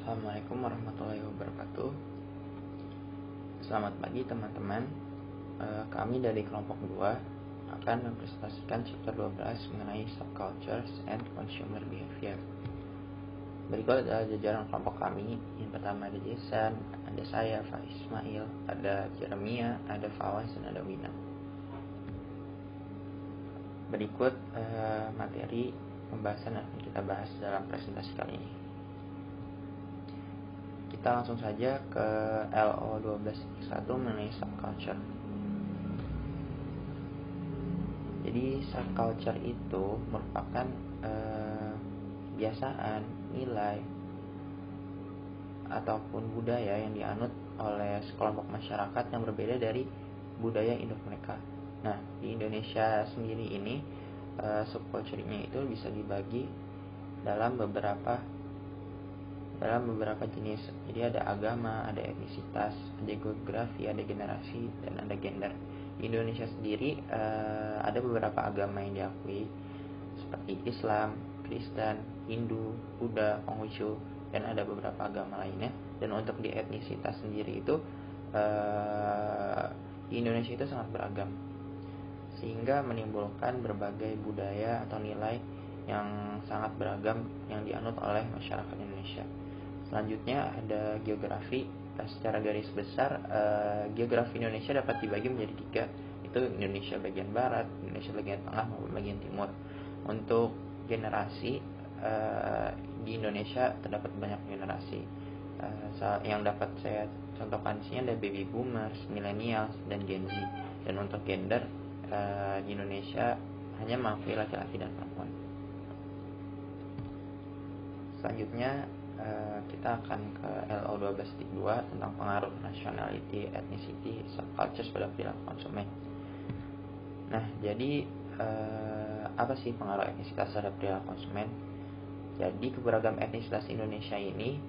Assalamualaikum warahmatullahi wabarakatuh. Selamat pagi teman-teman. Kami dari kelompok 2 akan mempresentasikan chapter 12 mengenai subcultures and consumer behavior. Berikut adalah jajaran kelompok kami. Yang pertama ada Jason, ada saya, Faiz Ismail, ada Jeremia, ada Fawas, dan ada Wina. Berikut materi pembahasan yang akan kita bahas dalam presentasi kali ini. Kita langsung saja ke LO12.1 mengenai subculture. Jadi subculture itu merupakan kebiasaan, nilai, ataupun budaya yang dianut oleh sekelompok masyarakat yang berbeda dari budaya induk mereka. Nah, di Indonesia sendiri ini subculture-nya itu bisa dibagi dalam beberapa jenis. Jadi ada agama, ada etnisitas, ada geografi, ada generasi, dan ada gender. Di Indonesia sendiri ada beberapa agama yang diakui seperti Islam, Kristen, Hindu, Buddha, Konghucu, dan ada beberapa agama lainnya. Dan untuk di etnisitas sendiri itu di Indonesia itu sangat beragam, sehingga menimbulkan berbagai budaya atau nilai yang sangat beragam yang dianut oleh masyarakat Indonesia. Selanjutnya ada geografi. Secara garis besar geografi Indonesia dapat dibagi menjadi 3, itu Indonesia bagian barat, Indonesia bagian tengah, maupun bagian timur. Untuk generasi di Indonesia terdapat banyak generasi. Yang dapat saya contohkan di sini ada baby boomers, millennials, dan Gen Z. Dan untuk gender di Indonesia hanya mengakui laki-laki dan perempuan. Selanjutnya kita akan ke LO12.2 tentang pengaruh nationality, ethnicity, subcultures pada perilaku konsumen. Nah, jadi apa sih pengaruh etnisitas terhadap perilaku konsumen? Jadi keberagam etnisitas di Indonesia ini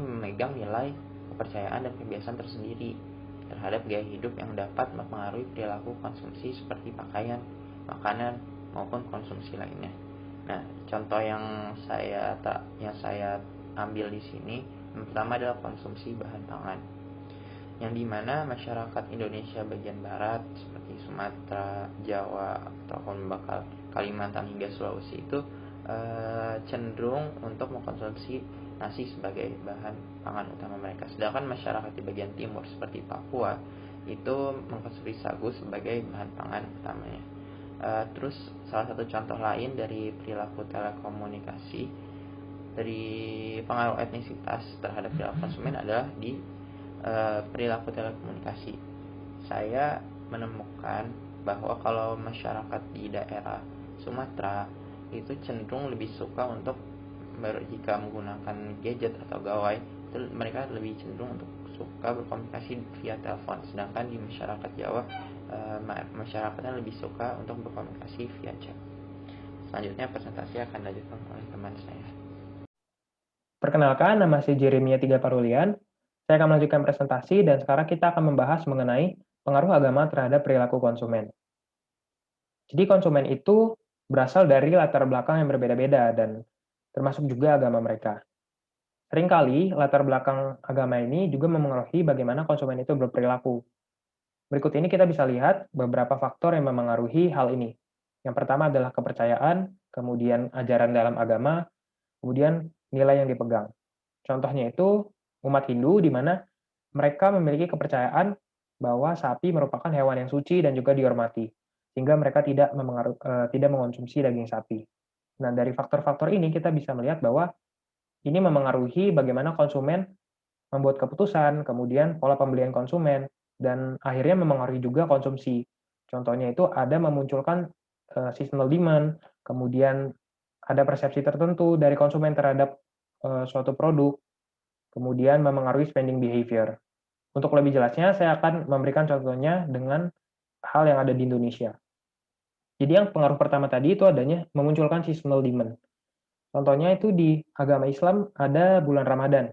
memegang nilai kepercayaan dan kebiasaan tersendiri terhadap gaya hidup yang dapat mempengaruhi perilaku konsumsi seperti pakaian, makanan, maupun konsumsi lainnya. Nah, contoh yang saya ambil di sini, yang pertama adalah konsumsi bahan pangan, yang dimana masyarakat Indonesia bagian barat seperti Sumatera, Jawa, ataupun bakal Kalimantan hingga Sulawesi itu cenderung untuk mengkonsumsi nasi sebagai bahan pangan utama mereka. Sedangkan masyarakat di bagian timur seperti Papua itu mengkonsumsi sagu sebagai bahan pangan utamanya. Terus salah satu contoh lain dari perilaku telekomunikasi dari pengaruh etnisitas terhadap perilaku konsumen adalah di perilaku telekomunikasi. Saya menemukan bahwa kalau masyarakat di daerah Sumatera itu cenderung lebih suka untuk jika menggunakan gadget atau gawai, itu mereka lebih cenderung untuk suka berkomunikasi via telepon. Sedangkan di masyarakat Jawa masyarakatnya lebih suka untuk berkomunikasi via chat. Selanjutnya presentasi akan dilanjutkan oleh teman saya. Perkenalkan, nama saya Jeremia Tiga Parulian. Saya akan melanjutkan presentasi dan sekarang kita akan membahas mengenai pengaruh agama terhadap perilaku konsumen. Jadi konsumen itu berasal dari latar belakang yang berbeda-beda dan termasuk juga agama mereka. Seringkali latar belakang agama ini juga memengaruhi bagaimana konsumen itu berperilaku. Berikut ini kita bisa lihat beberapa faktor yang memengaruhi hal ini. Yang pertama adalah kepercayaan, kemudian ajaran dalam agama, kemudian nilai yang dipegang. Contohnya itu umat Hindu di mana mereka memiliki kepercayaan bahwa sapi merupakan hewan yang suci dan juga dihormati, sehingga mereka tidak mengonsumsi daging sapi. Nah, dari faktor-faktor ini kita bisa melihat bahwa ini memengaruhi bagaimana konsumen membuat keputusan, kemudian pola pembelian konsumen, dan akhirnya memengaruhi juga konsumsi. Contohnya itu ada memunculkan seasonal demand, kemudian ada persepsi tertentu dari konsumen terhadap suatu produk, kemudian memengaruhi spending behavior. Untuk lebih jelasnya, saya akan memberikan contohnya dengan hal yang ada di Indonesia. Jadi yang pengaruh pertama tadi itu adanya memunculkan seasonal demand. Contohnya itu di agama Islam ada bulan Ramadan,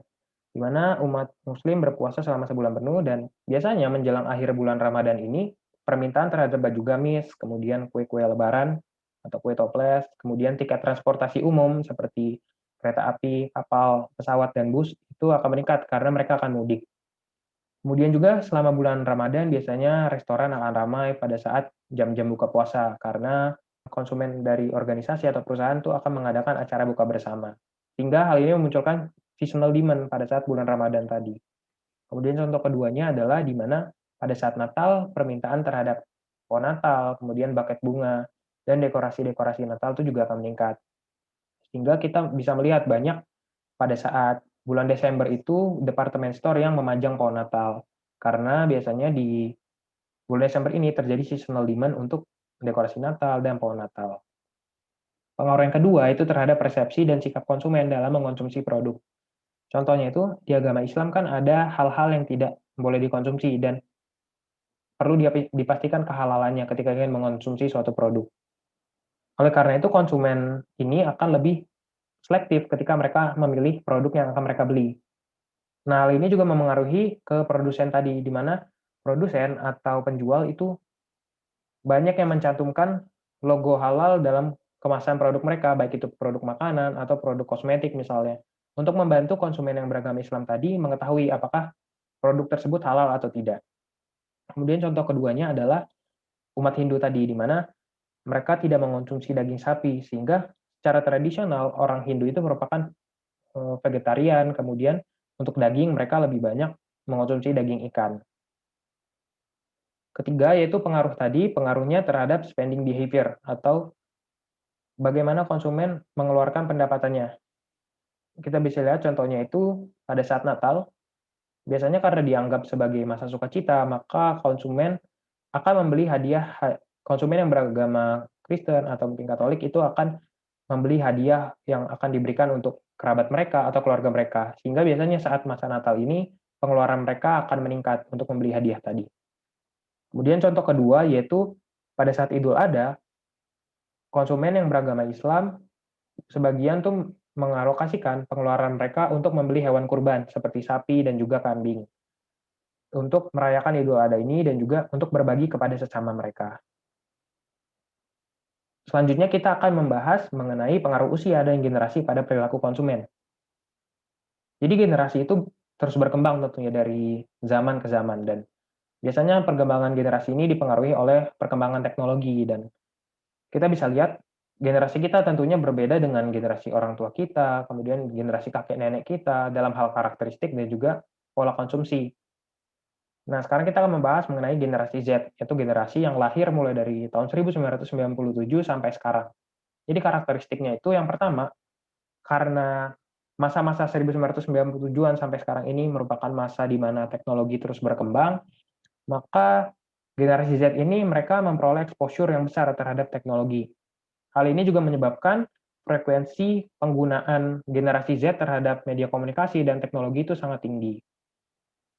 di mana umat Muslim berpuasa selama sebulan penuh dan biasanya menjelang akhir bulan Ramadan ini, permintaan terhadap baju gamis, kemudian kue-kue lebaran atau kue toples, kemudian tiket transportasi umum seperti kereta api, kapal, pesawat, dan bus itu akan meningkat karena mereka akan mudik. Kemudian juga selama bulan Ramadan biasanya restoran akan ramai pada saat jam-jam buka puasa karena konsumen dari organisasi atau perusahaan itu akan mengadakan acara buka bersama. Sehingga hal ini memunculkan seasonal demand pada saat bulan Ramadan tadi. Kemudian contoh keduanya adalah di mana pada saat Natal permintaan terhadap pohon Natal, kemudian buket bunga, dan dekorasi-dekorasi Natal itu juga akan meningkat. Sehingga kita bisa melihat banyak pada saat bulan Desember itu departemen store yang memajang pohon Natal. Karena biasanya di bulan Desember ini terjadi seasonal demand untuk dekorasi Natal dan pohon Natal. Pengaruh yang kedua itu terhadap persepsi dan sikap konsumen dalam mengkonsumsi produk. Contohnya itu, di agama Islam kan ada hal-hal yang tidak boleh dikonsumsi dan perlu dipastikan kehalalannya ketika ingin mengkonsumsi suatu produk. Oleh karena itu, konsumen ini akan lebih selektif ketika mereka memilih produk yang akan mereka beli. Nah, hal ini juga memengaruhi ke produsen tadi, di mana produsen atau penjual itu banyak yang mencantumkan logo halal dalam kemasan produk mereka, baik itu produk makanan atau produk kosmetik misalnya, untuk membantu konsumen yang beragama Islam tadi mengetahui apakah produk tersebut halal atau tidak. Kemudian contoh keduanya adalah umat Hindu tadi, di mana mereka tidak mengonsumsi daging sapi, sehingga secara tradisional orang Hindu itu merupakan vegetarian, kemudian untuk daging mereka lebih banyak mengonsumsi daging ikan. Ketiga yaitu pengaruh tadi, pengaruhnya terhadap spending behavior atau bagaimana konsumen mengeluarkan pendapatannya. Kita bisa lihat contohnya itu pada saat Natal, biasanya karena dianggap sebagai masa sukacita, maka konsumen akan membeli hadiah. Konsumen yang beragama Kristen atau mungkin Katolik itu akan membeli hadiah yang akan diberikan untuk kerabat mereka atau keluarga mereka. Sehingga biasanya saat masa Natal ini, pengeluaran mereka akan meningkat untuk membeli hadiah tadi. Kemudian contoh kedua yaitu pada saat Idul Adha, konsumen yang beragama Islam sebagian tuh mengalokasikan pengeluaran mereka untuk membeli hewan kurban seperti sapi dan juga kambing untuk merayakan Idul Adha ini dan juga untuk berbagi kepada sesama mereka. Selanjutnya kita akan membahas mengenai pengaruh usia dan generasi pada perilaku konsumen. Jadi generasi itu terus berkembang tentunya dari zaman ke zaman dan biasanya perkembangan generasi ini dipengaruhi oleh perkembangan teknologi dan kita bisa lihat generasi kita tentunya berbeda dengan generasi orang tua kita, kemudian generasi kakek nenek kita dalam hal karakteristik dan juga pola konsumsi. Nah, sekarang kita akan membahas mengenai generasi Z, yaitu generasi yang lahir mulai dari tahun 1997 sampai sekarang. Jadi karakteristiknya itu yang pertama, karena masa-masa 1997-an sampai sekarang ini merupakan masa di mana teknologi terus berkembang, maka generasi Z ini mereka memperoleh exposure yang besar terhadap teknologi. Hal ini juga menyebabkan frekuensi penggunaan generasi Z terhadap media komunikasi dan teknologi itu sangat tinggi.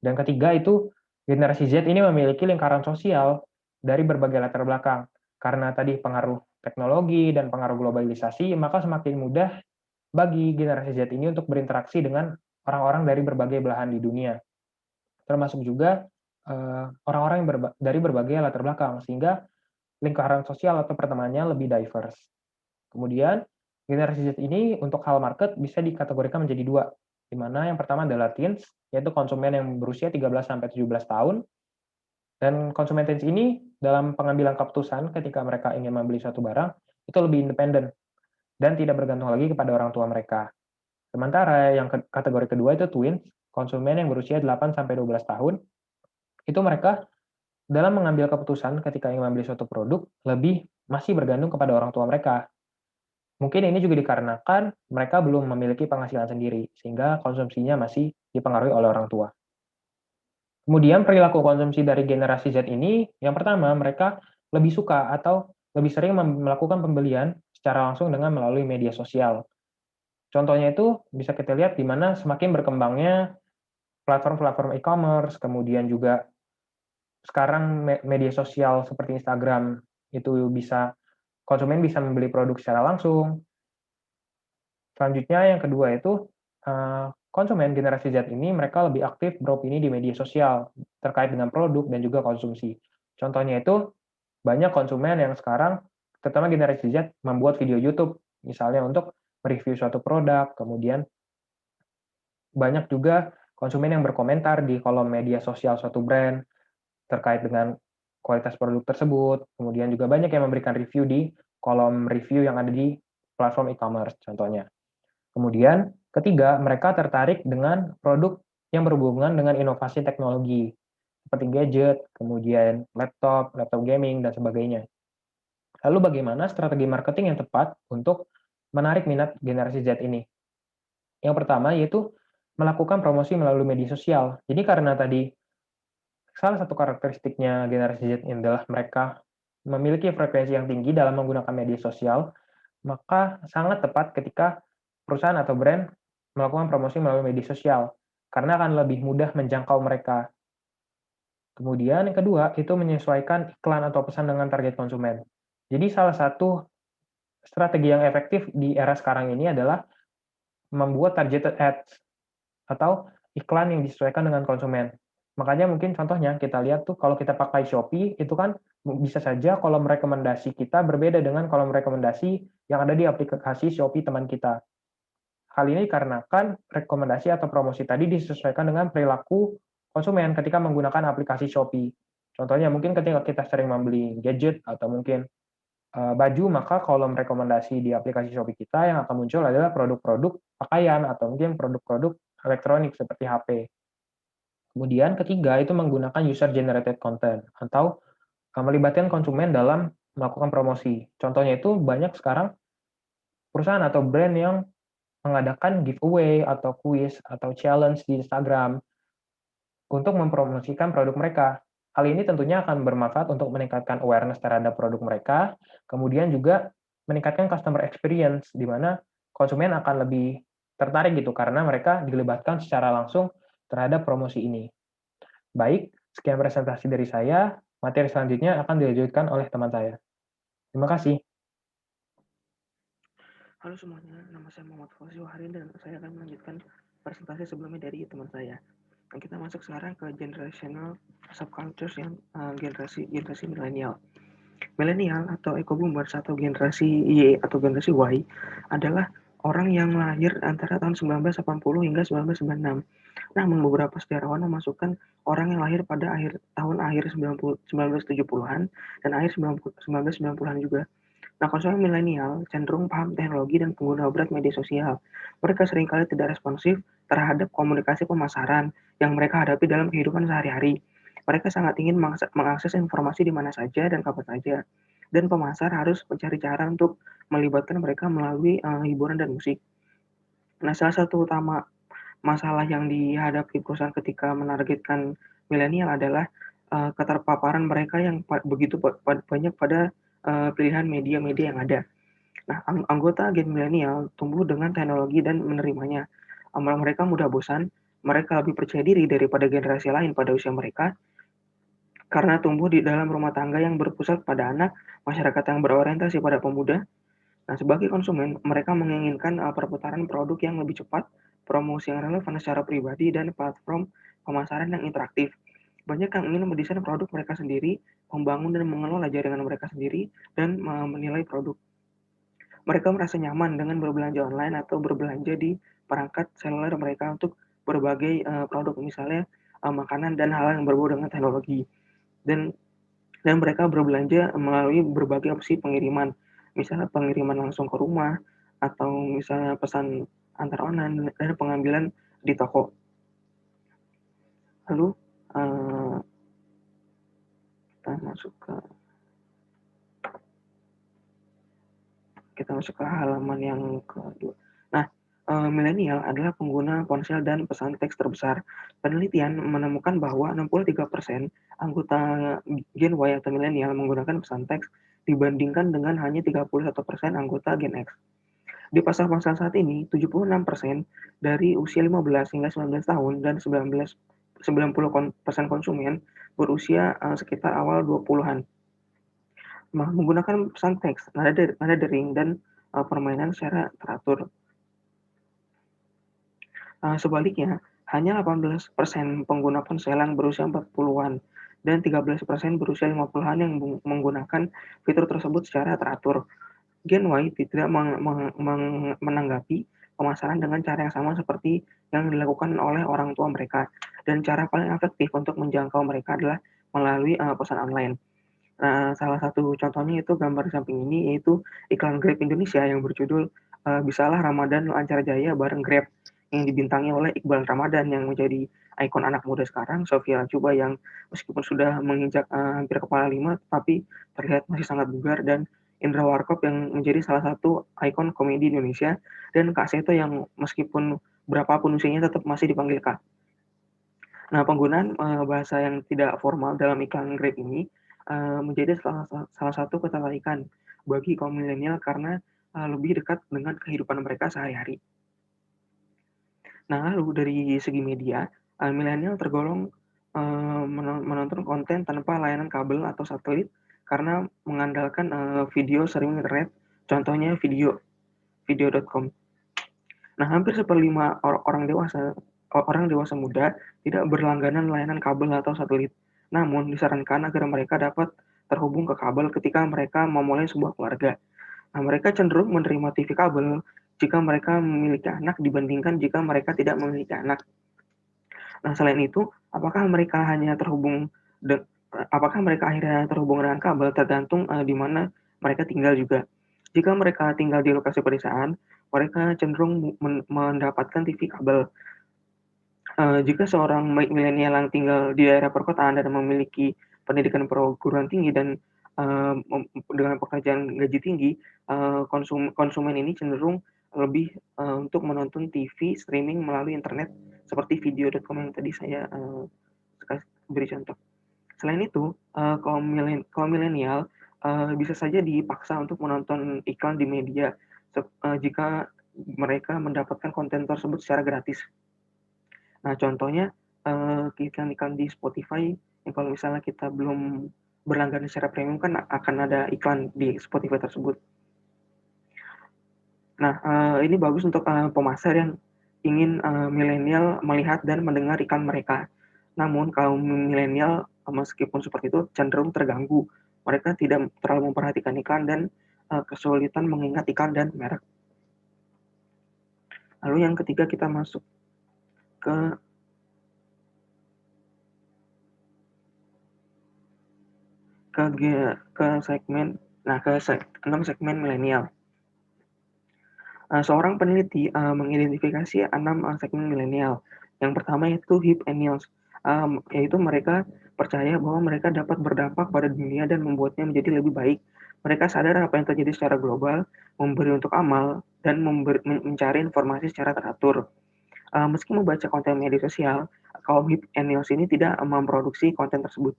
Dan ketiga itu, generasi Z ini memiliki lingkaran sosial dari berbagai latar belakang. Karena tadi pengaruh teknologi dan pengaruh globalisasi, maka semakin mudah bagi generasi Z ini untuk berinteraksi dengan orang-orang dari berbagai belahan di dunia. Termasuk juga orang-orang yang dari berbagai latar belakang, sehingga lingkaran sosial atau pertemanannya lebih diverse. Kemudian, generasi Z ini untuk hal market bisa dikategorikan menjadi dua, di mana yang pertama adalah teens, yaitu konsumen yang berusia 13-17 tahun, dan konsumen teens ini dalam pengambilan keputusan ketika mereka ingin membeli suatu barang, itu lebih independen, dan tidak bergantung lagi kepada orang tua mereka. Sementara yang kategori kedua itu twins, konsumen yang berusia 8-12 tahun, itu mereka dalam mengambil keputusan ketika ingin membeli suatu produk, lebih masih bergantung kepada orang tua mereka. Mungkin ini juga dikarenakan mereka belum memiliki penghasilan sendiri, sehingga konsumsinya masih dipengaruhi oleh orang tua. Kemudian perilaku konsumsi dari generasi Z ini, yang pertama mereka lebih suka atau lebih sering melakukan pembelian secara langsung dengan melalui media sosial. Contohnya itu bisa kita lihat di mana semakin berkembangnya platform-platform e-commerce, kemudian juga sekarang media sosial seperti Instagram itu konsumen bisa membeli produk secara langsung. Selanjutnya yang kedua itu konsumen generasi Z ini mereka lebih aktif beropini di media sosial terkait dengan produk dan juga konsumsi. Contohnya itu banyak konsumen yang sekarang terutama generasi Z membuat video YouTube misalnya untuk mereview suatu produk, kemudian banyak juga konsumen yang berkomentar di kolom media sosial suatu brand terkait dengan kualitas produk tersebut. Kemudian juga banyak yang memberikan review di kolom review yang ada di platform e-commerce contohnya. Kemudian ketiga, mereka tertarik dengan produk yang berhubungan dengan inovasi teknologi seperti gadget, kemudian laptop gaming, dan sebagainya. Lalu bagaimana strategi marketing yang tepat untuk menarik minat generasi Z ini? Yang pertama yaitu melakukan promosi melalui media sosial. Jadi karena tadi salah satu karakteristiknya generasi Z ini adalah mereka memiliki frekuensi yang tinggi dalam menggunakan media sosial, maka sangat tepat ketika perusahaan atau brand melakukan promosi melalui media sosial, karena akan lebih mudah menjangkau mereka. Kemudian yang kedua, itu menyesuaikan iklan atau pesan dengan target konsumen. Jadi salah satu strategi yang efektif di era sekarang ini adalah membuat targeted ads atau iklan yang disesuaikan dengan konsumen. Makanya mungkin contohnya kita lihat tuh kalau kita pakai Shopee itu kan bisa saja kolom rekomendasi kita berbeda dengan kolom rekomendasi yang ada di aplikasi Shopee teman kita. Hal ini dikarenakan rekomendasi atau promosi tadi disesuaikan dengan perilaku konsumen ketika menggunakan aplikasi Shopee. Contohnya mungkin ketika kita sering membeli gadget atau mungkin baju, maka kolom rekomendasi di aplikasi Shopee kita yang akan muncul adalah produk-produk pakaian atau mungkin produk-produk elektronik seperti HP. Kemudian ketiga itu menggunakan user generated content atau melibatkan konsumen dalam melakukan promosi. Contohnya itu banyak sekarang perusahaan atau brand yang mengadakan giveaway atau quiz atau challenge di Instagram untuk mempromosikan produk mereka. Hal ini tentunya akan bermanfaat untuk meningkatkan awareness terhadap produk mereka, kemudian juga meningkatkan customer experience, di mana konsumen akan lebih tertarik gitu, karena mereka dilibatkan secara langsung terhadap promosi ini. Baik, sekian presentasi dari saya, materi selanjutnya akan dilanjutkan oleh teman saya. Terima kasih. Halo semuanya, nama saya Muhammad Fauzi Waharin dan saya akan melanjutkan presentasi sebelumnya dari teman saya. Dan kita masuk sekarang ke generational subcultures yang generasi milenial. Milenial atau eco boomers atau generasi Y atau generasi Y adalah orang yang lahir antara tahun 1980 hingga 1996. Namun beberapa sejarawan memasukkan orang yang lahir pada tahun akhir 1970-an dan akhir 1990-an juga. Nah, konsumen milenial cenderung paham teknologi dan pengguna berat media sosial. Mereka seringkali tidak responsif terhadap komunikasi pemasaran yang mereka hadapi dalam kehidupan sehari-hari. Mereka sangat ingin mengakses informasi di mana saja dan kapan saja. Dan pemasar harus mencari cara untuk melibatkan mereka melalui hiburan dan musik. Nah, salah satu utama masalah yang dihadapi perusahaan ketika menargetkan milenial adalah keterpaparan mereka yang begitu banyak pada pilihan media-media yang ada. Nah, anggota gen milenial tumbuh dengan teknologi dan menerimanya. Mereka mudah bosan, mereka lebih percaya diri daripada generasi lain pada usia mereka, karena tumbuh di dalam rumah tangga yang berpusat pada anak, masyarakat yang berorientasi pada pemuda. Nah, sebagai konsumen, mereka menginginkan perputaran produk yang lebih cepat, promosi yang relevan secara pribadi, dan platform pemasaran yang interaktif. Banyak yang ingin mendesain produk mereka sendiri, membangun dan mengelola jaringan mereka sendiri, dan menilai produk. Mereka merasa nyaman dengan berbelanja online atau berbelanja di perangkat seluler mereka untuk berbagai produk, misalnya makanan dan hal yang berbau dengan teknologi. Dan mereka berbelanja melalui berbagai opsi pengiriman, misalnya pengiriman langsung ke rumah, atau misalnya pesan antar online, dan pengambilan di toko. Lalu kita masuk ke halaman yang kedua. Nah, milenial adalah pengguna ponsel dan pesan teks terbesar. Penelitian menemukan bahwa 63% anggota Gen Y atau milenial menggunakan pesan teks dibandingkan dengan hanya 31% anggota Gen X. Di pasar ponsel saat ini, 76% dari usia 15 hingga 19 tahun dan 90% konsumen berusia sekitar awal 20-an. Menggunakan pesan teks, nada dering, dan permainan secara teratur. Sebaliknya, hanya 18% pengguna ponsel yang berusia 40-an dan 13% berusia 50-an yang menggunakan fitur tersebut secara teratur. Gen Y tidak menanggapi pemasaran dengan cara yang sama seperti yang dilakukan oleh orang tua mereka, dan cara paling efektif untuk menjangkau mereka adalah melalui pesan online. Nah, salah satu contohnya itu gambar di samping ini, yaitu iklan Grab Indonesia yang berjudul Bisalah Ramadan Lancar Jaya bareng Grab, yang dibintangi oleh Iqbal Ramadan yang menjadi ikon anak muda sekarang, Sofia Lacuba yang meskipun sudah menginjak hampir kepala 5, tapi terlihat masih sangat bugar, dan Indra Warkop yang menjadi salah satu ikon komedi Indonesia, dan Kak Seto yang meskipun berapapun usianya tetap masih dipanggil Kak. Nah, penggunaan bahasa yang tidak formal dalam iklan Grab ini menjadi salah satu ketertarikan bagi kaum milenial karena lebih dekat dengan kehidupan mereka sehari-hari. Nah, lalu dari segi media, milenial tergolong menonton konten tanpa layanan kabel atau satelit karena mengandalkan video streaming internet, contohnya video.com. Nah, hampir seperlima orang dewasa muda tidak berlangganan layanan kabel atau satelit. Namun, disarankan agar mereka dapat terhubung ke kabel ketika mereka memulai sebuah keluarga. Nah, mereka cenderung menerima TV kabel jika mereka memiliki anak dibandingkan jika mereka tidak memiliki anak. Nah, selain itu, apakah mereka akhirnya terhubung dengan kabel tergantung di mana mereka tinggal juga. Jika mereka tinggal di lokasi pedesaan, mereka cenderung mendapatkan TV kabel. Jika seorang milenial yang tinggal di daerah perkotaan dan memiliki pendidikan perguruan tinggi dan dengan pekerjaan gaji tinggi, konsumen ini cenderung lebih untuk menonton TV streaming melalui internet seperti video.com yang tadi saya beri contoh. Selain itu, kaum milenial bisa saja dipaksa untuk menonton iklan di media jika mereka mendapatkan konten tersebut secara gratis. Nah, contohnya iklan-iklan di Spotify yang kalau misalnya kita belum berlangganan secara premium kan akan ada iklan di Spotify tersebut. Nah, ini bagus untuk pemasar yang ingin milenial melihat dan mendengar iklan mereka. Namun kaum milenial meskipun seperti itu cenderung terganggu. Mereka tidak terlalu memperhatikan iklan dan kesulitan mengingat iklan dan merek. Lalu yang ketiga kita masuk ke segmen 6 segmen milenial. Seorang peneliti mengidentifikasi 6 segmen milenial. Yang pertama itu hipenials, yaitu mereka percaya bahwa mereka dapat berdampak pada dunia dan membuatnya menjadi lebih baik. Mereka sadar apa yang terjadi secara global, memberi untuk amal, dan mencari informasi secara teratur. Meski membaca konten media sosial, kaum hipenials ini tidak memproduksi konten tersebut.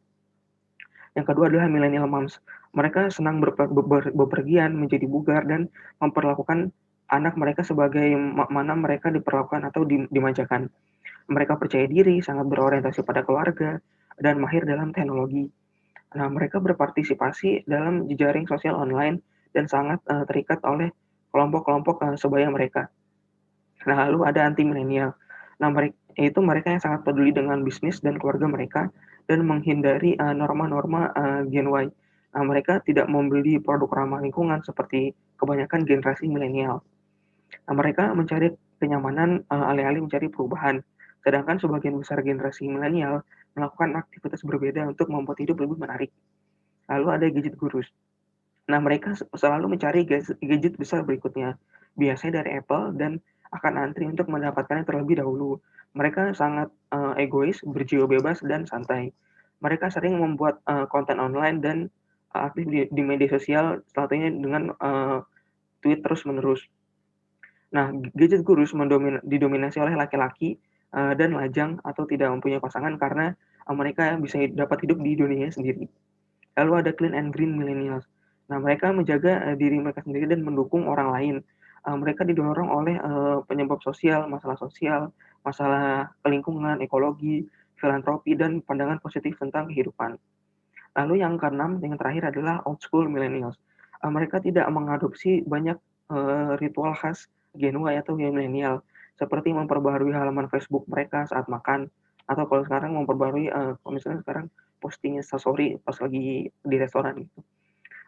Yang kedua adalah millennial moms. Mereka senang bepergian, menjadi bugar, dan memperlakukan anak mereka sebagai mana mereka diperlakukan atau dimanjakan. Mereka percaya diri, sangat berorientasi pada keluarga, dan mahir dalam teknologi. Nah, mereka berpartisipasi dalam jejaring sosial online dan sangat terikat oleh kelompok-kelompok sebaya mereka. Nah, lalu ada anti milenial. Nah, mereka yang sangat peduli dengan bisnis dan keluarga mereka dan menghindari norma-norma Gen Y. Nah, mereka tidak membeli produk ramah lingkungan seperti kebanyakan generasi milenial. Nah, mereka mencari kenyamanan alih-alih mencari perubahan. Sedangkan sebagian besar generasi milenial melakukan aktivitas berbeda untuk membuat hidup lebih menarik. Lalu ada gadget gurus. Nah, mereka selalu mencari gadget besar berikutnya, biasanya dari Apple, dan akan antri untuk mendapatkannya terlebih dahulu. Mereka sangat egois, berjiwa bebas, dan santai. Mereka sering membuat konten online dan aktif di media sosial, satunya dengan tweet terus-menerus. Nah, gadget gurus didominasi oleh laki-laki dan lajang atau tidak mempunyai pasangan karena mereka bisa dapat hidup di dunia sendiri. Lalu ada clean and green millennials. Nah, mereka menjaga diri mereka sendiri dan mendukung orang lain. Mereka didorong oleh penyebab sosial, masalah lingkungan, ekologi, filantropi, dan pandangan positif tentang kehidupan. Lalu yang keenam, yang terakhir adalah old school millennials. Mereka tidak mengadopsi banyak ritual khas Gen Y atau Gen milenial, seperti memperbarui halaman Facebook mereka saat makan, atau kalau sekarang memperbarui, kalau misalnya sekarang posting story pas lagi di restoran gitu.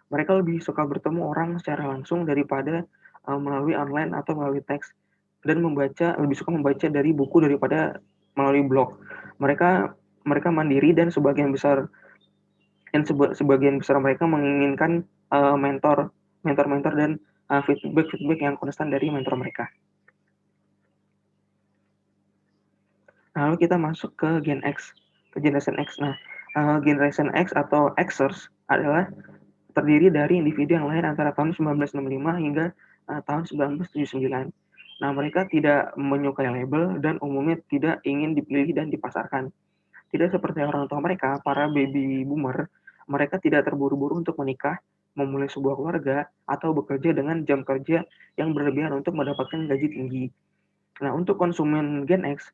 Mereka lebih suka bertemu orang secara langsung daripada melalui online atau melalui teks, dan lebih suka membaca dari buku daripada melalui blog. Mereka mandiri, dan sebagian besar mereka menginginkan mentor dan feedback yang konstan dari mentor mereka. Lalu kita masuk ke Gen X, ke Generation X. Nah, Generation X atau Xers adalah terdiri dari individu yang lahir antara tahun 1965 hingga tahun 1979. Nah, mereka tidak menyukai label dan umumnya tidak ingin dipilih dan dipasarkan. Tidak seperti orang tua mereka, para baby boomer, mereka tidak terburu-buru untuk menikah, memulai sebuah keluarga, atau bekerja dengan jam kerja yang berlebihan untuk mendapatkan gaji tinggi. Nah, untuk konsumen Gen X,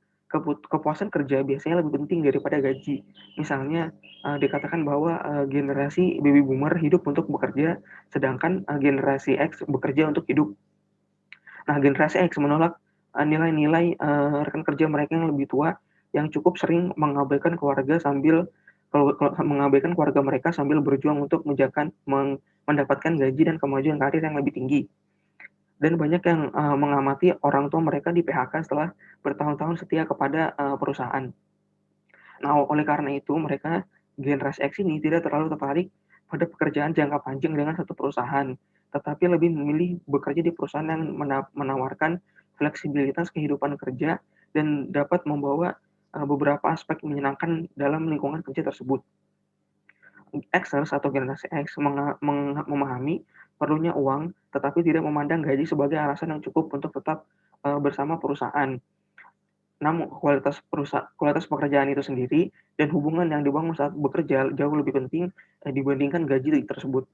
kepuasan kerja biasanya lebih penting daripada gaji. Misalnya, dikatakan bahwa generasi baby boomer hidup untuk bekerja, sedangkan generasi X bekerja untuk hidup. Nah, generasi X menolak nilai-nilai rekan kerja mereka yang lebih tua, yang cukup sering mengabaikan keluarga mereka sambil berjuang untuk mendapatkan gaji dan kemajuan karir yang lebih tinggi. Dan banyak yang mengamati orang tua mereka di PHK setelah bertahun-tahun setia kepada perusahaan. Nah, oleh karena itu mereka generasi X ini tidak terlalu tertarik pada pekerjaan jangka panjang dengan satu perusahaan, tetapi lebih memilih bekerja di perusahaan yang menawarkan fleksibilitas kehidupan kerja dan dapat membawa beberapa aspek menyenangkan dalam lingkungan kerja tersebut. Xers atau generasi X memahami perlunya uang, tetapi tidak memandang gaji sebagai alasan yang cukup untuk tetap bersama perusahaan. Namun kualitas pekerjaan itu sendiri dan hubungan yang dibangun saat bekerja jauh lebih penting dibandingkan gaji tersebut.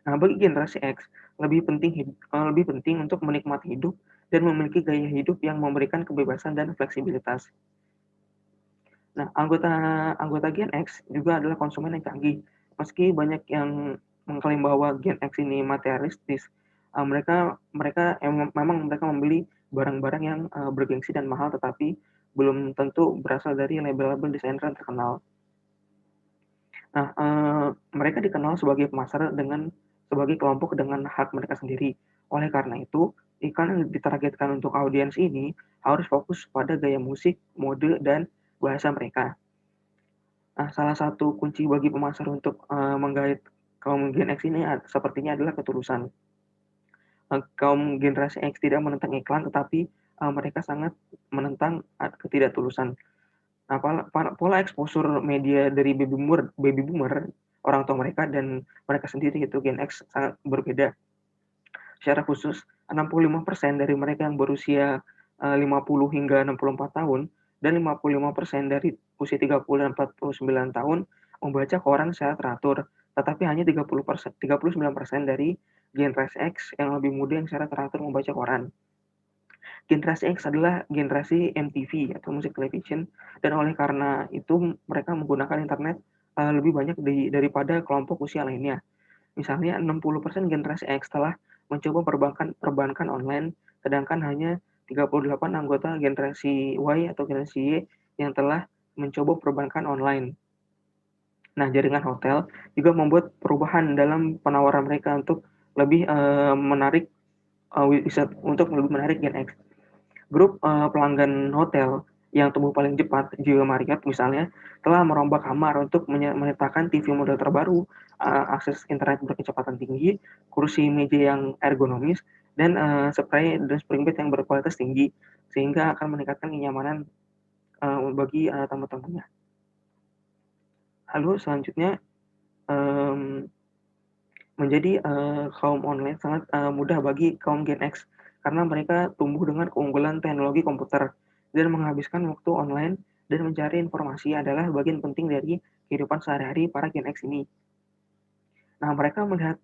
Nah, bagi generasi X lebih penting untuk menikmati hidup dan memiliki gaya hidup yang memberikan kebebasan dan fleksibilitas. Nah, anggota Gen X juga adalah konsumen yang canggih. Meski banyak yang mengklaim bahwa Gen X ini materialistis, mereka memang membeli barang-barang yang bergengsi dan mahal, tetapi belum tentu berasal dari label-label desainer yang terkenal. Nah, mereka dikenal sebagai pemasar sebagai kelompok dengan hak mereka sendiri. Oleh karena itu, iklan yang ditargetkan untuk audiens ini harus fokus pada gaya musik, mode, dan bahasa mereka. Nah, salah satu kunci bagi pemasar untuk menggait kaum Gen X ini sepertinya adalah ketulusan. Kaum generasi X tidak menentang iklan, tetapi mereka sangat menentang ketidaktulusan. Nah, pola eksposur media dari baby boomer, orang tua mereka dan mereka sendiri itu Gen X sangat berbeda. Secara khusus, 65% dari mereka yang berusia 50 hingga 64 tahun dan 55% dari usia 30 dan 49 tahun membaca koran secara teratur, tetapi hanya 39% dari generasi X yang lebih muda yang secara teratur membaca koran. Generasi X adalah generasi MTV atau musik television, dan oleh karena itu mereka menggunakan internet lebih banyak daripada kelompok usia lainnya. Misalnya 60% generasi X telah mencoba perbankan online, sedangkan hanya 38 anggota generasi Y atau generasi Y yang telah mencoba perbankan online. Nah, jaringan hotel juga membuat perubahan dalam penawaran mereka untuk lebih menarik Gen X. Grup pelanggan hotel yang tumbuh paling cepat, Jiwa Marriott misalnya, telah merombak kamar untuk menyertakan TV model terbaru, akses internet berkecepatan tinggi, kursi meja yang ergonomis, dan spray dan spring bed yang berkualitas tinggi, sehingga akan meningkatkan kenyamanan bagi tamu-tamunya. Lalu selanjutnya, menjadi kaum online sangat mudah bagi kaum Gen X, karena mereka tumbuh dengan keunggulan teknologi komputer dan menghabiskan waktu online dan mencari informasi adalah bagian penting dari kehidupan sehari-hari para Gen X ini. Nah, mereka melihat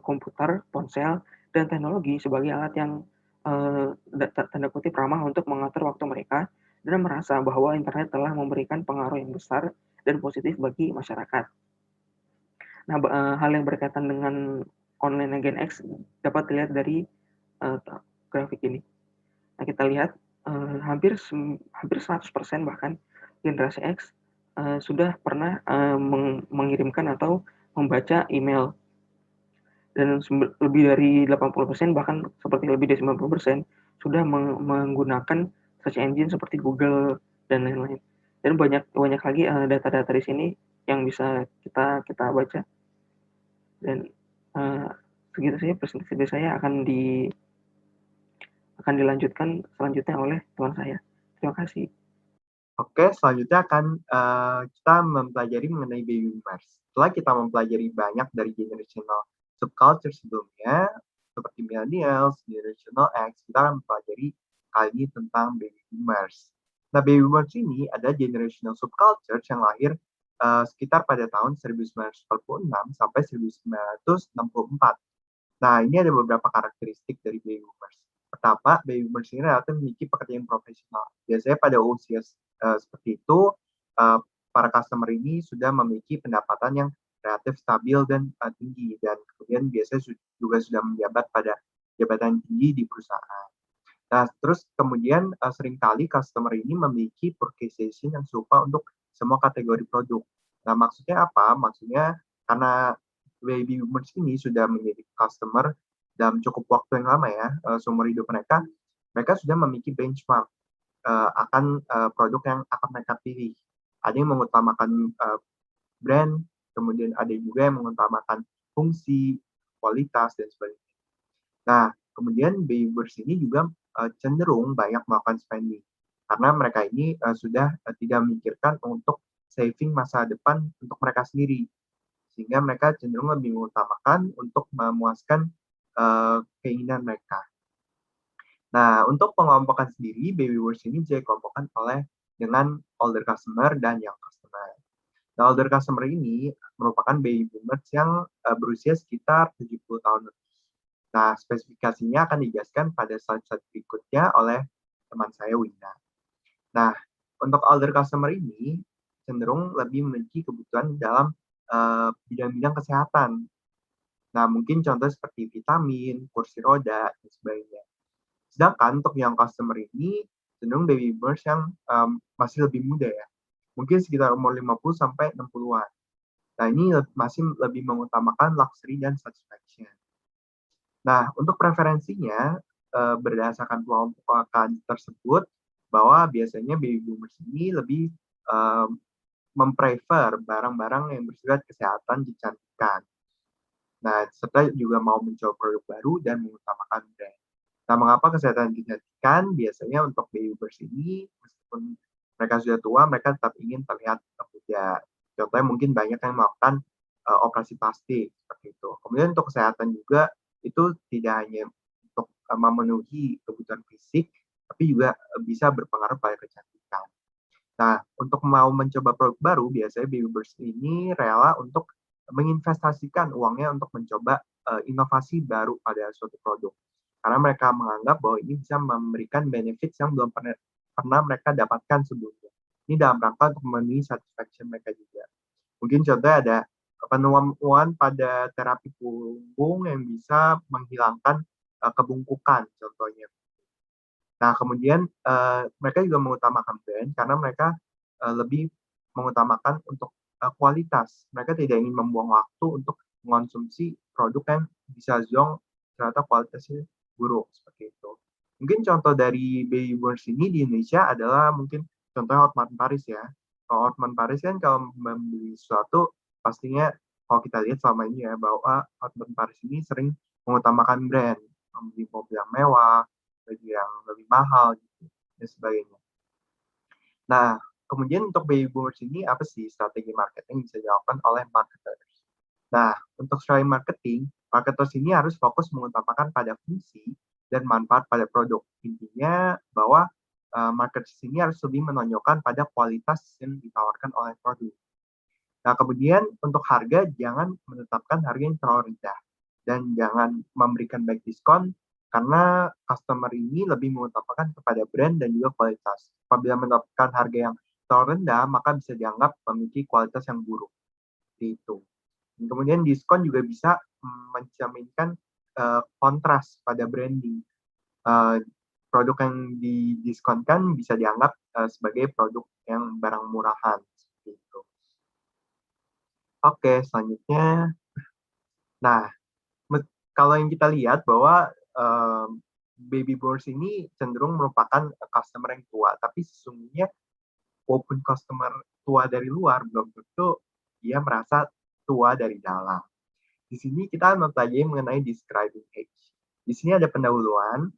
komputer, ponsel, dan teknologi sebagai alat yang tanda kutip ramah untuk mengatur waktu mereka, dan merasa bahwa internet telah memberikan pengaruh yang besar dan positif bagi masyarakat. Nah, hal yang berkaitan dengan online Gen X dapat dilihat dari grafik ini. Nah, kita lihat hampir 100% bahkan generasi X sudah pernah mengirimkan atau membaca email. dan lebih dari 80% bahkan seperti lebih dari 90% sudah menggunakan search engine seperti Google dan lain-lain. Dan banyak lagi data-data di sini yang bisa kita baca. Dan segitu saja presentasi dari saya akan dilanjutkan selanjutnya oleh teman saya. Terima kasih. Oke, selanjutnya akan kita mempelajari mengenai baby boomers. Setelah kita mempelajari banyak dari generational subculture sebelumnya, seperti millennials, generational X, kita akan mempelajari kali ini tentang baby boomers. Nah, baby boomers ini ada generational subculture yang lahir sekitar pada tahun 1946 sampai 1964. Nah, ini ada beberapa karakteristik dari baby boomers. Pertama, baby boomers ini relatif memiliki pekerjaan profesional. Biasanya pada usia seperti itu, para customer ini sudah memiliki pendapatan yang relatif stabil dan tinggi, dan kemudian biasanya juga sudah menjabat pada jabatan tinggi di perusahaan. Nah, terus kemudian seringkali customer ini memiliki purchasing yang serupa untuk semua kategori produk. Nah, maksudnya apa? Maksudnya karena baby boomers ini sudah menjadi customer dalam cukup waktu yang lama ya, seumur hidup mereka, mereka sudah memiliki benchmark akan produk yang akan mereka pilih. Ada yang mengutamakan brand, kemudian ada juga yang mengutamakan fungsi, kualitas, dan sebagainya. Nah, kemudian baby boomers ini juga cenderung banyak melakukan spending karena mereka ini sudah tidak memikirkan untuk saving masa depan untuk mereka sendiri, sehingga mereka cenderung lebih mengutamakan untuk memuaskan keinginan mereka. Nah, untuk pengelompokan sendiri, baby boomers ini bisa dikelompokkan dengan older customer dan young customer. Nah, older customer ini merupakan baby boomers yang berusia sekitar 70 tahun lebih. Nah, spesifikasinya akan dijelaskan pada slide-slide berikutnya oleh teman saya, Wina. Nah, untuk older customer ini cenderung lebih memiliki kebutuhan dalam bidang-bidang kesehatan. Nah, mungkin contoh seperti vitamin, kursi roda, dan sebagainya. Sedangkan untuk yang customer ini cenderung baby boomers yang masih lebih muda ya. Mungkin sekitar umur 50 sampai 60-an. Nah, ini masih lebih mengutamakan luxury dan satisfaction. Nah, untuk preferensinya berdasarkan kelompokan tersebut bahwa biasanya baby boomers ini lebih memprefer barang-barang yang bersifat kesehatan, kecantikan. Nah, serta juga mau mencoba produk baru dan mengutamakan brand. Nah, mengapa kesehatan kecantikan? Biasanya untuk baby boomers ini, meskipun mereka sudah tua, mereka tetap ingin terlihat muda. Contohnya mungkin banyak yang melakukan operasi plastik, seperti itu. Kemudian untuk kesehatan juga, itu tidak hanya untuk memenuhi kebutuhan fisik, tapi juga bisa berpengaruh pada kecantikan. Nah, untuk mau mencoba produk baru, biasanya baby boomers ini rela untuk menginvestasikan uangnya untuk mencoba inovasi baru pada suatu produk. Karena mereka menganggap bahwa ini bisa memberikan benefits yang belum pernah mereka dapatkan sebelumnya. Ini dalam rangka untuk memenuhi satisfaction mereka juga. Mungkin contohnya ada penemuan pada terapi punggung yang bisa menghilangkan kebungkukan contohnya. Nah, kemudian mereka juga mengutamakan brand karena mereka lebih mengutamakan untuk kualitas. Mereka tidak ingin membuang waktu untuk mengonsumsi produk yang bisa zonk ternyata kualitasnya buruk seperti itu. Mungkin contoh dari baby boomers ini di Indonesia adalah mungkin contohnya Hotmart Paris ya. Kalau Hotmart Paris kan kalau membeli sesuatu pastinya kalau kita lihat selama ini ya bahwa Hotmart Paris ini sering mengutamakan brand, membeli mobil yang mewah, baju yang lebih mahal gitu dan sebagainya. Nah, kemudian untuk baby boomers ini apa sih strategi marketing bisa dilakukan oleh marketers? Nah, untuk strategi marketing, marketers ini harus fokus mengutamakan pada fungsi dan manfaat pada produk. Intinya bahwa marketers ini harus lebih menonjolkan pada kualitas yang ditawarkan oleh produk. Nah, kemudian untuk harga jangan menetapkan harga yang terlalu rendah dan jangan memberikan baik diskon karena customer ini lebih mengutamakan kepada brand dan juga kualitas. Apabila menetapkan harga yang terlalu rendah, maka bisa dianggap memiliki kualitas yang buruk. Seperti itu. Dan kemudian diskon juga bisa mencerminkan kontras pada branding. Produk yang didiskonkan bisa dianggap sebagai produk yang barang murahan. Seperti itu. Oke, selanjutnya. Nah, kalau yang kita lihat bahwa baby boomers ini cenderung merupakan customer yang tua, tapi sesungguhnya walaupun customer tua dari luar, belum tentu dia merasa tua dari dalam. Di sini kita mempelajari mengenai describing age. Di sini ada pendahuluan,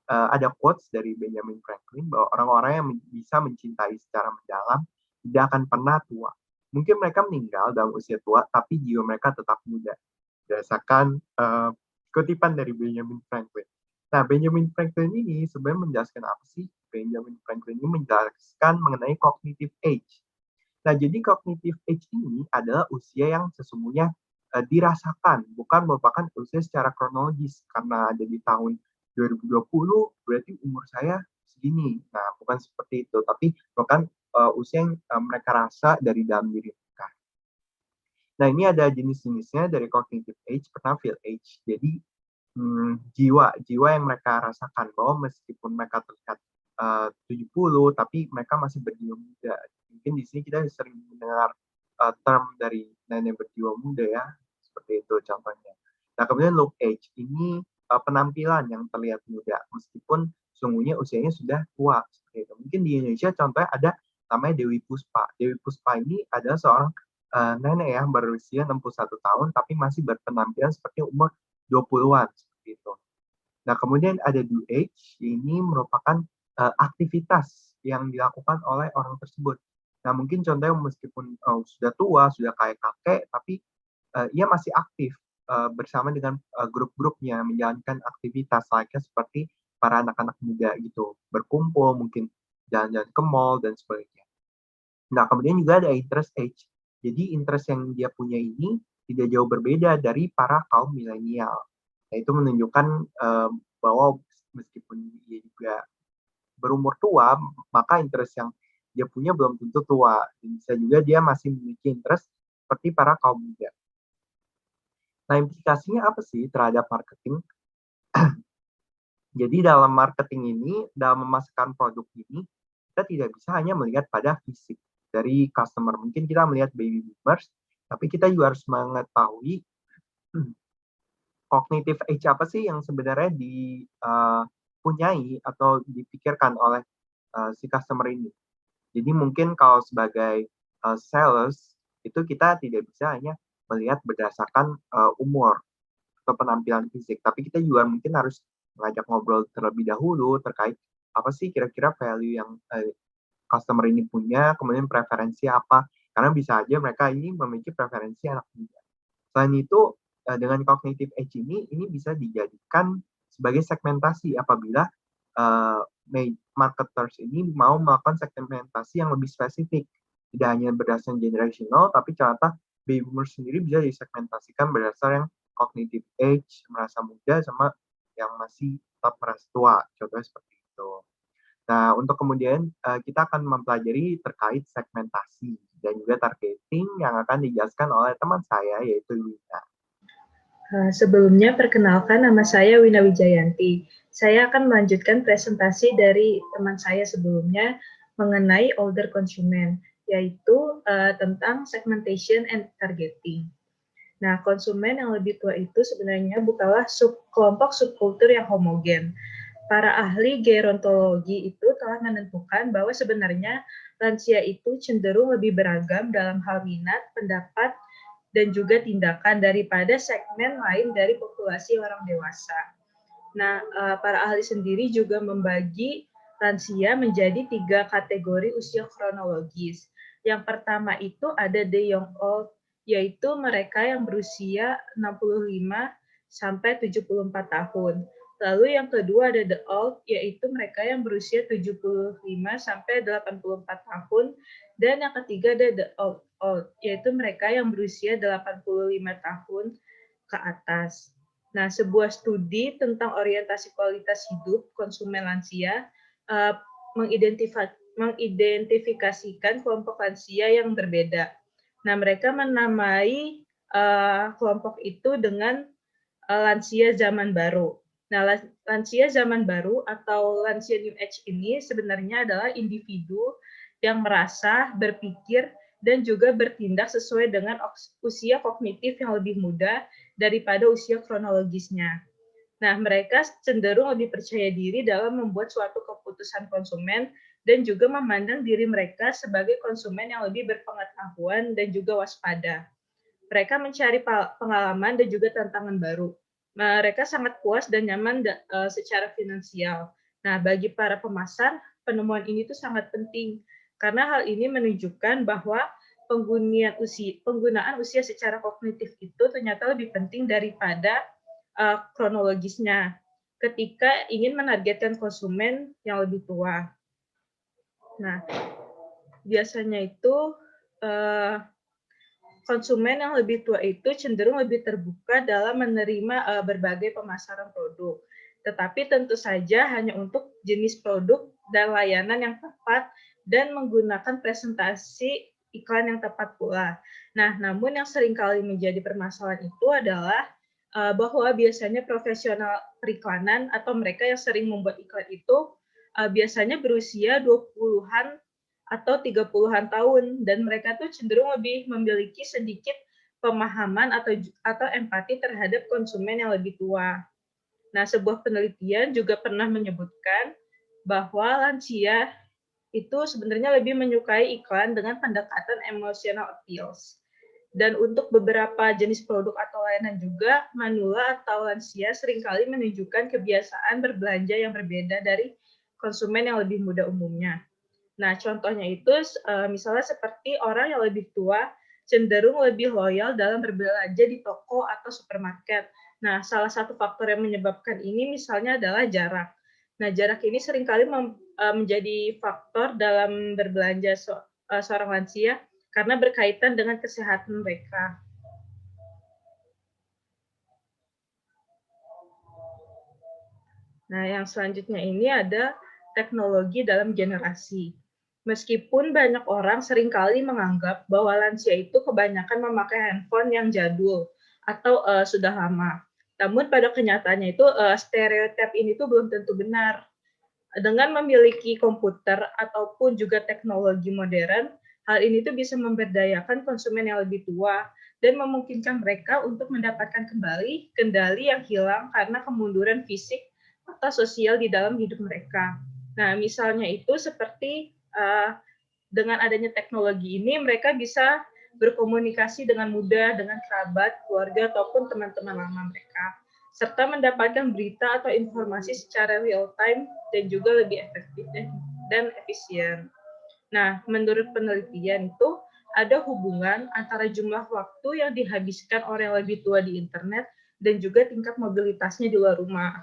ada quotes dari Benjamin Franklin bahwa orang-orang yang bisa mencintai secara mendalam tidak akan pernah tua. Mungkin mereka meninggal dalam usia tua, tapi jiwa mereka tetap muda. Berdasarkan kutipan dari Benjamin Franklin. Nah, Benjamin Franklin ini sebenarnya menjelaskan apa sih? Benjamin Franklin ini menjelaskan mengenai cognitive age. Nah, jadi cognitive age ini adalah usia yang sesungguhnya dirasakan, bukan merupakan usia secara kronologis. Karena ada di tahun 2020, berarti umur saya segini. Nah, bukan seperti itu, tapi bukan usia yang mereka rasa dari dalam diri mereka. Nah, ini ada jenis-jenisnya dari cognitive age. Pertama, feel age. Jadi, jiwa yang mereka rasakan bahwa meskipun mereka terlihat 70, tapi mereka masih berjiwa muda. Mungkin di sini kita sering mendengar term dari nenek berjiwa muda ya, seperti itu contohnya. Nah, kemudian look age ini penampilan yang terlihat muda, meskipun sungguhnya usianya sudah tua. Seperti itu. Mungkin di Indonesia contohnya ada namanya Dewi Puspa. Dewi Puspa ini adalah seorang nenek yang berusia 61 tahun, tapi masih berpenampilan seperti umur 20-an. Seperti itu. Nah, kemudian ada due age, ini merupakan aktivitas yang dilakukan oleh orang tersebut. Nah, mungkin contohnya meskipun sudah tua, sudah kayak kakek, tapi ia masih aktif bersama dengan grup-grupnya, menjalankan aktivitas layaknya seperti para anak-anak muda gitu, berkumpul, mungkin jalan-jalan ke mall, dan sebagainya. Nah, kemudian juga ada interest age. Jadi, interest yang dia punya ini tidak jauh berbeda dari para kaum milenial. Nah, itu menunjukkan bahwa meskipun dia juga berumur tua, maka interest yang dia punya belum tentu tua. Dan bisa juga dia masih memiliki interest seperti para kaum muda. Nah, implikasinya apa sih terhadap marketing? Jadi dalam marketing ini, dalam memasarkan produk ini, kita tidak bisa hanya melihat pada fisik dari customer. Mungkin kita melihat baby boomers, tapi kita juga harus mengetahui cognitive age apa sih yang sebenarnya dipunyai atau dipikirkan oleh si customer ini. Jadi mungkin kalau sebagai sales, itu kita tidak bisa hanya melihat berdasarkan umur atau penampilan fisik, tapi kita juga mungkin harus mengajak ngobrol terlebih dahulu terkait apa sih kira-kira value yang customer ini punya, kemudian preferensi apa, karena bisa aja mereka ini memiliki preferensi anak muda. Selain itu, dengan cognitive age ini bisa dijadikan sebagai segmentasi apabila marketers ini mau melakukan segmentasi yang lebih spesifik. Tidak hanya berdasarkan generational, tapi ternyata baby boomers sendiri bisa disegmentasikan berdasarkan cognitive age, merasa muda, sama yang masih tetap merasa tua. Contohnya seperti itu. Nah, untuk kemudian kita akan mempelajari terkait segmentasi dan juga targeting yang akan dijelaskan oleh teman saya, yaitu Wina. Sebelumnya, perkenalkan nama saya Wina Wijayanti. Saya akan melanjutkan presentasi dari teman saya sebelumnya mengenai older consumer, yaitu tentang segmentation and targeting. Nah, konsumen yang lebih tua itu sebenarnya bukanlah kelompok subkultur yang homogen. Para ahli gerontologi itu telah menentukan bahwa sebenarnya lansia itu cenderung lebih beragam dalam hal minat, pendapat, dan juga tindakan daripada segmen lain dari populasi orang dewasa. Nah, para ahli sendiri juga membagi lansia menjadi 3 kategori usia kronologis. Yang pertama itu ada the young old, yaitu mereka yang berusia 65 sampai 74 tahun. Lalu yang kedua ada the old, yaitu mereka yang berusia 75 sampai 84 tahun. Dan yang ketiga ada the old, yaitu mereka yang berusia 85 tahun ke atas. Nah, sebuah studi tentang orientasi kualitas hidup konsumen lansia mengidentifikasikan kelompok lansia yang berbeda. Nah, mereka menamai kelompok itu dengan lansia zaman baru. Nah, lansia zaman baru atau lansia new age ini sebenarnya adalah individu yang merasa, berpikir, dan juga bertindak sesuai dengan usia kognitif yang lebih muda daripada usia kronologisnya. Nah, mereka cenderung lebih percaya diri dalam membuat suatu keputusan konsumen dan juga memandang diri mereka sebagai konsumen yang lebih berpengetahuan dan juga waspada. Mereka mencari pengalaman dan juga tantangan baru. Mereka sangat puas dan nyaman secara finansial. Nah, bagi para pemasar, penemuan ini tuh sangat penting karena hal ini menunjukkan bahwa penggunaan usia secara kognitif itu ternyata lebih penting daripada kronologisnya ketika ingin menargetkan konsumen yang lebih tua. Nah, biasanya itu konsumen yang lebih tua itu cenderung lebih terbuka dalam menerima berbagai pemasaran produk. Tetapi tentu saja hanya untuk jenis produk dan layanan yang tepat dan menggunakan presentasi iklan yang tepat pula. Nah, namun yang seringkali menjadi permasalahan itu adalah bahwa biasanya profesional periklanan atau mereka yang sering membuat iklan itu biasanya berusia 20-an atau 30-an tahun dan mereka tuh cenderung lebih memiliki sedikit pemahaman atau empati terhadap konsumen yang lebih tua. Nah, sebuah penelitian juga pernah menyebutkan bahwa lansia itu sebenarnya lebih menyukai iklan dengan pendekatan emotional appeals. Dan untuk beberapa jenis produk atau layanan juga, manula atau lansia seringkali menunjukkan kebiasaan berbelanja yang berbeda dari konsumen yang lebih muda umumnya. Nah, contohnya itu misalnya seperti orang yang lebih tua cenderung lebih loyal dalam berbelanja di toko atau supermarket. Nah, salah satu faktor yang menyebabkan ini misalnya adalah jarak. Nah, jarak ini seringkali menjadi faktor dalam berbelanja seorang lansia karena berkaitan dengan kesehatan mereka. Nah, yang selanjutnya ini ada teknologi dalam generasi. Meskipun banyak orang seringkali menganggap bahwa lansia itu kebanyakan memakai handphone yang jadul atau sudah lama. Namun pada kenyataannya itu stereotip ini tuh belum tentu benar. Dengan memiliki komputer ataupun juga teknologi modern, hal ini tuh bisa memberdayakan konsumen yang lebih tua dan memungkinkan mereka untuk mendapatkan kembali kendali yang hilang karena kemunduran fisik atau sosial di dalam hidup mereka. Nah, misalnya itu seperti dengan adanya teknologi ini, mereka bisa berkomunikasi dengan mudah dengan kerabat, keluarga, ataupun teman-teman lama mereka, serta mendapatkan berita atau informasi secara real time dan juga lebih efektif dan efisien. Nah, menurut penelitian itu, ada hubungan antara jumlah waktu yang dihabiskan orang yang lebih tua di internet dan juga tingkat mobilitasnya di luar rumah.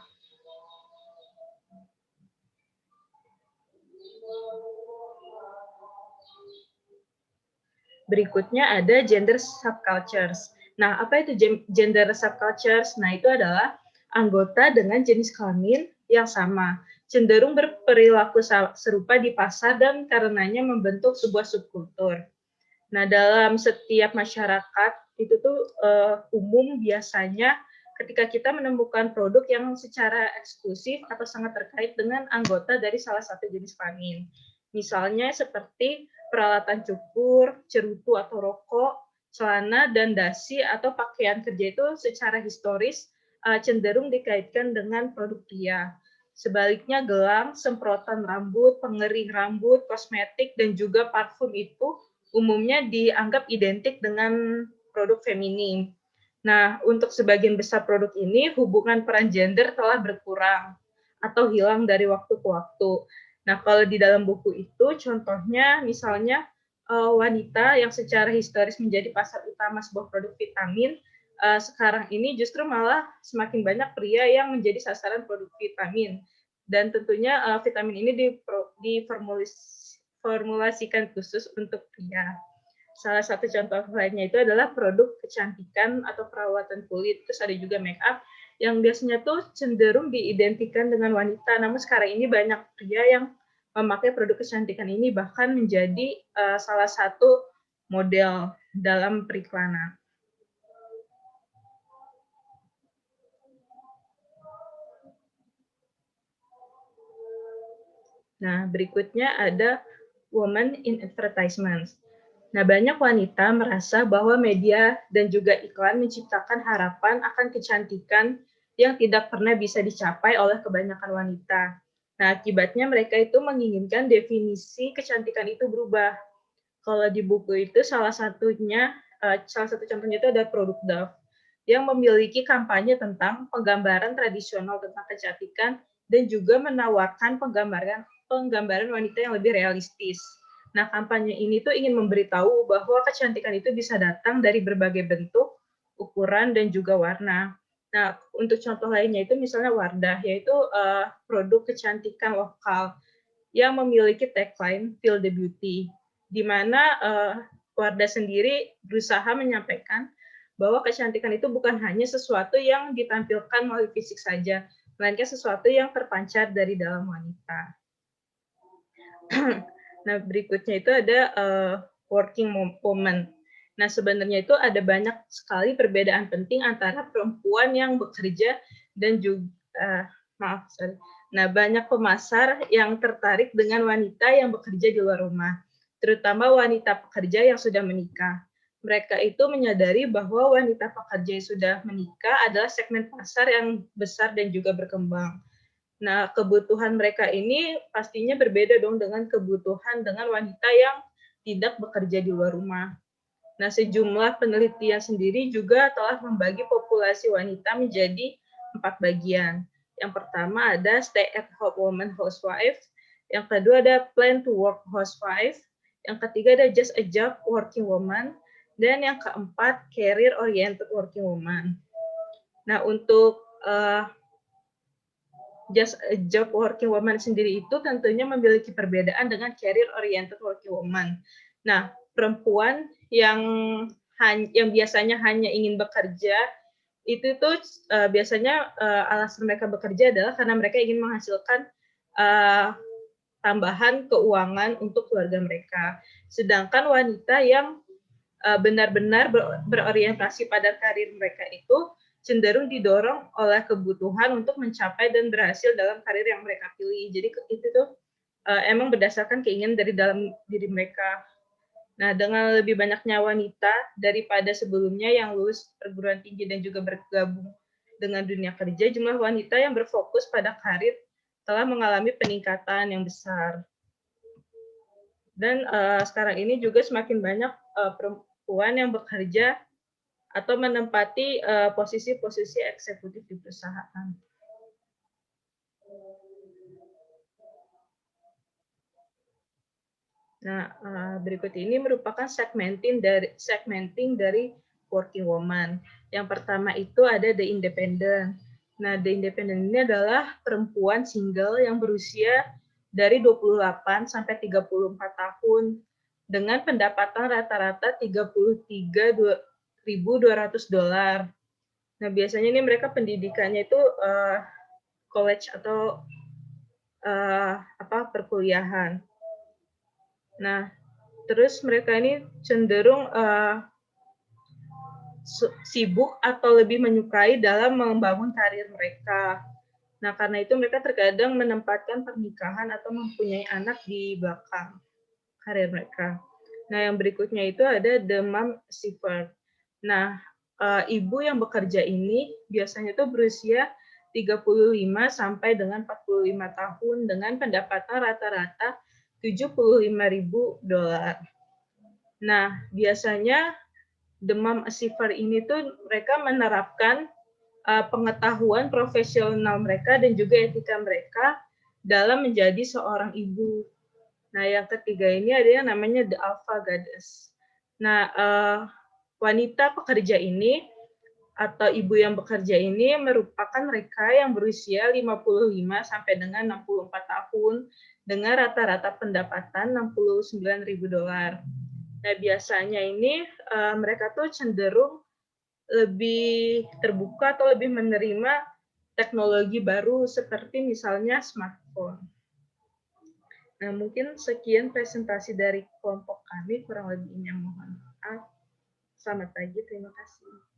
Berikutnya ada gender subcultures. Nah, apa itu gender subcultures? Nah, itu adalah anggota dengan jenis kelamin yang sama, cenderung berperilaku serupa di pasar dan karenanya membentuk sebuah subkultur. Nah, dalam setiap masyarakat itu tuh umum biasanya ketika kita menemukan produk yang secara eksklusif atau sangat terkait dengan anggota dari salah satu jenis kelamin. Misalnya seperti peralatan cukur, cerutu atau rokok, celana, dan dasi atau pakaian kerja itu secara historis cenderung dikaitkan dengan produk pria. Sebaliknya gelang, semprotan rambut, pengering rambut, kosmetik, dan juga parfum itu umumnya dianggap identik dengan produk feminim. Nah, untuk sebagian besar produk ini, hubungan peran gender telah berkurang atau hilang dari waktu ke waktu. Nah, kalau di dalam buku itu, contohnya misalnya wanita yang secara historis menjadi pasar utama sebuah produk vitamin, sekarang ini justru malah semakin banyak pria yang menjadi sasaran produk vitamin. Dan tentunya vitamin ini diformulasikan khusus untuk pria. Salah satu contoh lainnya itu adalah produk kecantikan atau perawatan kulit. Terus ada juga make up yang biasanya tuh cenderung diidentikan dengan wanita. Namun sekarang ini banyak pria yang memakai produk kecantikan ini bahkan menjadi salah satu model dalam periklanan. Nah, berikutnya ada women in advertisements. Nah, banyak wanita merasa bahwa media dan juga iklan menciptakan harapan akan kecantikan yang tidak pernah bisa dicapai oleh kebanyakan wanita. Nah, akibatnya mereka itu menginginkan definisi kecantikan itu berubah. Kalau di buku itu salah satu contohnya itu ada produk Dove yang memiliki kampanye tentang penggambaran tradisional tentang kecantikan dan juga menawarkan penggambaran wanita yang lebih realistis. Nah, kampanye ini tuh ingin memberitahu bahwa kecantikan itu bisa datang dari berbagai bentuk, ukuran, dan juga warna. Nah, untuk contoh lainnya itu misalnya Wardah, yaitu produk kecantikan lokal yang memiliki tagline Feel the Beauty, di mana Wardah sendiri berusaha menyampaikan bahwa kecantikan itu bukan hanya sesuatu yang ditampilkan melalui fisik saja, melainkan sesuatu yang terpancar dari dalam wanita. Nah, berikutnya itu ada working woman. Nah, sebenarnya itu ada banyak sekali perbedaan penting antara perempuan yang bekerja dan juga Nah, banyak pemasar yang tertarik dengan wanita yang bekerja di luar rumah, terutama wanita pekerja yang sudah menikah. Mereka itu menyadari bahwa wanita pekerja yang sudah menikah adalah segmen pasar yang besar dan juga berkembang. Nah, kebutuhan mereka ini pastinya berbeda dong dengan kebutuhan dengan wanita yang tidak bekerja di luar rumah. Nah, sejumlah penelitian sendiri juga telah membagi populasi wanita menjadi 4 bagian. Yang pertama ada stay-at-home woman housewife, yang kedua ada plan-to-work housewife, yang ketiga ada just a job working woman, dan yang keempat career-oriented working woman. Nah, untuk just a job working woman sendiri itu tentunya memiliki perbedaan dengan career-oriented working woman. Nah, perempuan yang biasanya hanya ingin bekerja, itu tuh biasanya alasan mereka bekerja adalah karena mereka ingin menghasilkan tambahan keuangan untuk keluarga mereka. Sedangkan wanita yang benar-benar berorientasi pada karir mereka itu cenderung didorong oleh kebutuhan untuk mencapai dan berhasil dalam karir yang mereka pilih. Jadi itu tuh emang berdasarkan keinginan dari dalam diri mereka. Nah, dengan lebih banyaknya wanita daripada sebelumnya yang lulus perguruan tinggi dan juga bergabung dengan dunia kerja, jumlah wanita yang berfokus pada karir telah mengalami peningkatan yang besar. Dan sekarang ini juga semakin banyak perempuan yang bekerja atau menempati posisi-posisi eksekutif di perusahaan. Nah, berikut ini merupakan segmenting dari working woman. Yang pertama itu ada the independent. Nah, the independent ini adalah perempuan single yang berusia dari 28 sampai 34 tahun dengan pendapatan rata-rata $33.200. Nah, biasanya ini mereka pendidikannya itu college atau perkuliahan. Nah, terus mereka ini cenderung sibuk atau lebih menyukai dalam membangun karir mereka. Nah, karena itu mereka terkadang menempatkan pernikahan atau mempunyai anak di belakang karir mereka. Nah, yang berikutnya itu ada the mom achiever. Nah, ibu yang bekerja ini biasanya itu berusia 35 sampai dengan 45 tahun dengan pendapatan rata-rata $75.000. Nah, biasanya the mom achiever ini tuh mereka menerapkan pengetahuan profesional mereka dan juga etika mereka dalam menjadi seorang ibu. Nah, yang ketiga ini ada yang namanya the alpha goddess. Nah, wanita pekerja ini atau ibu yang bekerja ini merupakan mereka yang berusia 55 sampai dengan 64 tahun dengan rata-rata pendapatan $69.000. Nah, biasanya ini mereka tuh cenderung lebih terbuka atau lebih menerima teknologi baru seperti misalnya smartphone. Nah, mungkin sekian presentasi dari kelompok kami, kurang lebihnya mohon maaf. Selamat pagi, terima kasih.